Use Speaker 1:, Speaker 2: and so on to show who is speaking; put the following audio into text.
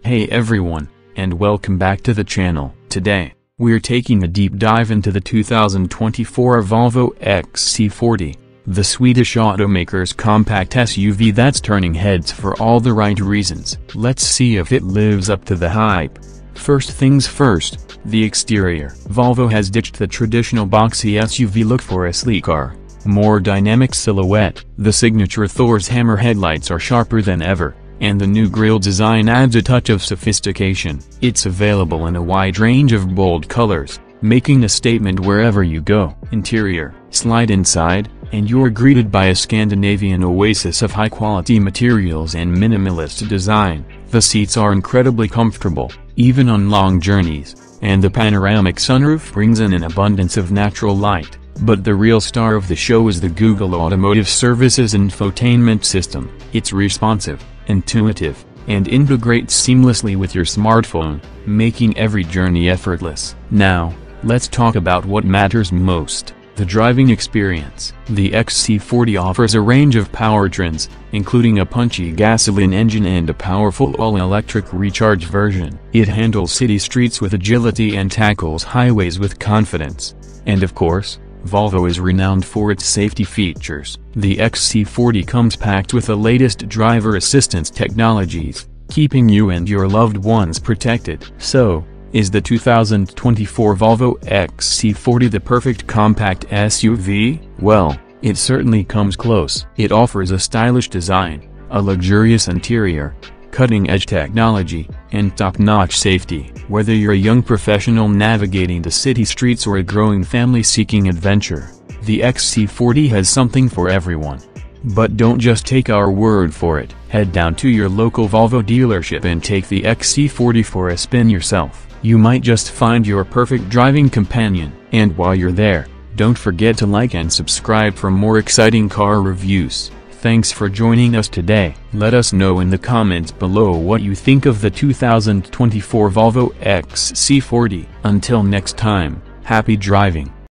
Speaker 1: Hey everyone, and welcome back to the channel. Today, we're taking a deep dive into the 2024 Volvo XC40, the Swedish automaker's compact SUV that's turning heads for all the right reasons. Let's see if it lives up to the hype. First things first, the exterior. Volvo has ditched the traditional boxy SUV look for a sleeker, more dynamic silhouette. The signature Thor's hammer headlights are sharper than ever, and the new grille design adds a touch of sophistication. It's available in a wide range of bold colors, making a statement wherever you go. Interior. Slide inside, and you're greeted by a Scandinavian oasis of high-quality materials and minimalist design. The seats are incredibly comfortable, even on long journeys, and the panoramic sunroof brings in an abundance of natural light. But the real star of the show is the Google Automotive Services infotainment system. It's responsive, intuitive, and integrates seamlessly with your smartphone, making every journey effortless. Now, let's talk about what matters most: the driving experience. The XC40 offers a range of powertrains, including a punchy gasoline engine and a powerful all-electric recharge version. It handles city streets with agility and tackles highways with confidence. And of course, Volvo is renowned for its safety features. The XC40 comes packed with the latest driver assistance technologies, keeping you and your loved ones protected. So, is the 2024 Volvo XC40 the perfect compact SUV? Well, it certainly comes close. It offers a stylish design, a luxurious interior, cutting-edge technology, and top-notch safety. Whether you're a young professional navigating the city streets or a growing family seeking adventure, the XC40 has something for everyone. But don't just take our word for it. Head down to your local Volvo dealership and take the XC40 for a spin yourself. You might just find your perfect driving companion. And while you're there, don't forget to like and subscribe for more exciting car reviews. Thanks for joining us today. Let us know in the comments below what you think of the 2024 Volvo XC40. Until next time, happy driving.